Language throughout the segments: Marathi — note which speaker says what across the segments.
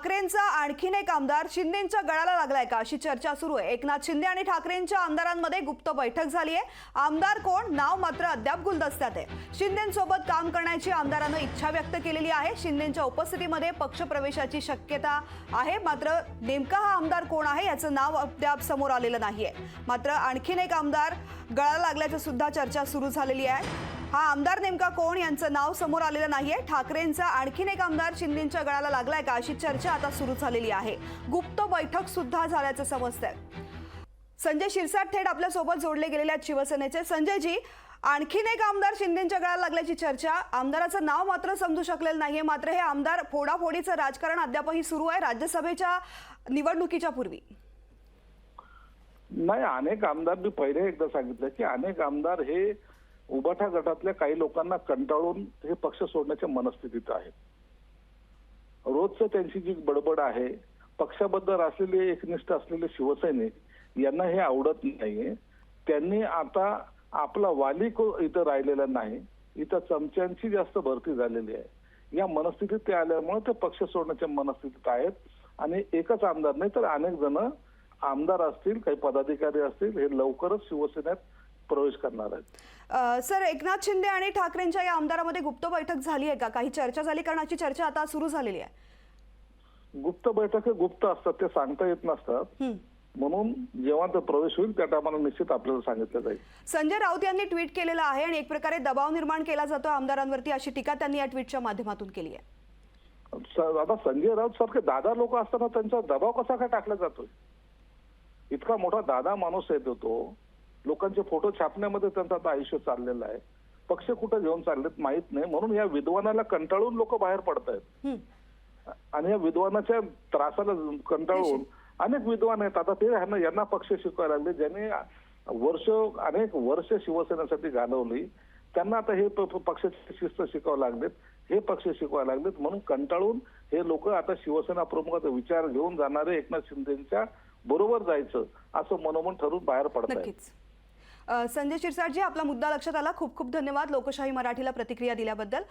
Speaker 1: ठाकरेंचा आणखीन एक आमदार शिंदेंच्या गळाला लागलाय का अशी चर्चा सुरू आहे। एकनाथ शिंदे आणि ठाकरेंच्या आमदारांमध्ये गुप्त बैठक झाली आहे। आमदार कोण नाव मात्र अद्याप गुलदस्त्यात आहे। शिंदेंसोबत काम करण्याची आमदारांनी इच्छा व्यक्त केलेली आहे। शिंदेंच्या उपस्थितीमध्ये पक्षप्रवेशाची शक्यता आहे, मात्र नेमका हा आमदार कोण आहे याचं नाव अद्याप समोर आलेलं नाहीये। मात्र आणखीन एक आमदार गळाला लागल्याची सुद्धा चर्चा सुरू झालेली आहे। हा आमदार नेमका कोण यांचं नाव समोर आलेलं नाहीये। ठाकरेंचा आणखीन एक आमदार शिंदेंच्या गळाला लागलाय का अशी चर्चा आता सुरू झालेली आहे। गुप्त बैठक सुद्धा झाल्याचं समजतंय। संजय शिरसाट थेट आपल्या सोबत जोडले गेलेले आहेत शिवसेनेचे। संजयजी, आणखीन एक आमदार शिंदेंच्या गळाला लागल्याची चर्चा, आमदाराचं नाव मात्र समजू शकलेलं नाहीये। मात्र हे आमदार फोडाफोडीचं राजकारण अद्यापही सुरू आहे राज्यसभेच्या निवडणुकीच्या पूर्वी।
Speaker 2: नाही, अनेक आमदार मी पहिले एकदा सांगितलं की अनेक आमदार हे उबाठा गटातल्या काही लोकांना कंटाळून हे पक्ष सोडण्याच्या मनस्थितीत आहेत। रोजचं त्यांची जी बडबड आहे, पक्षाबद्दल असलेले एकनिष्ठ असलेले शिवसैनिक यांना हे आवडत नाहीये। त्यांनी आता आपला वाली इथं राहिलेला नाही, इथं चमच्यांची जास्त भरती झालेली आहे। या मनस्थितीत ते आल्यामुळे ते पक्ष सोडण्याच्या मनस्थितीत आहेत। आणि एकच आमदार नाही तर अनेक जण आमदार असतील, काही पदाधिकारी असतील, हे लवकरच शिवसेनेत प्रवेश करणार आहेत।
Speaker 1: सर, एकनाथ शिंदे आणि ठाकरेंच्या या आमदारामध्ये गुप्त बैठक झाली आहे का? काही चर्चा झाली? कारण याची चर्चा आता सुरू झालेली आहे।
Speaker 2: गुप्त बैठक गुप्त असतात, ते सांगता येत नसतात। म्हणून जेव्हा तो प्रवेश होईल त्या टायमाला निश्चित आपल्याला सांगितलं जाईल।
Speaker 1: संजय राऊत यांनी ट्विट केलेलं आहे आणि एक प्रकारे दबाव निर्माण केला जातो आमदारांवरती अशी टीका त्यांनी या ट्विटच्या माध्यमातून केली आहे।
Speaker 2: आता संजय राऊत सारखे दादा लोक असताना त्यांचा दबाव कसा काय टाकला जातोय? इतका मोठा दादा माणूस आहे तो, लोकांचे फोटो छापण्यामध्ये त्यांचं आता आयुष्य चाललेलं आहे। पक्ष कुठे घेऊन चाललेत माहित नाही, म्हणून या विद्वानाला कंटाळून लोक बाहेर पडतायत। आणि या विद्वानाच्या त्रासाला कंटाळून अनेक विद्वान आहेत आता ते यांना पक्ष शिकवायला लागले, ज्यांनी अनेक वर्ष शिवसेनेसाठी घालवली, त्यांना आता हे पक्षाची शिस्त शिकवायला लागलेत, हे पक्ष शिकवायला लागलेत। म्हणून कंटाळून हे लोक आता शिवसेना प्रमुखाचा विचार घेऊन जाणारे एकनाथ शिंदेच्या बरोबर जायचं असं मनोमन ठरून बाहेर पडतात।
Speaker 1: संजय शिरसाटजी, आपला मुद्दा लक्षात आला। खूप खूप धन्यवाद लोकशाही मराठीला प्रतिक्रिया दिल्याबद्दल।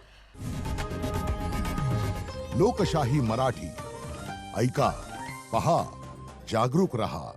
Speaker 3: लोकशाही मराठी ऐका, पहा, जागरूक रहा।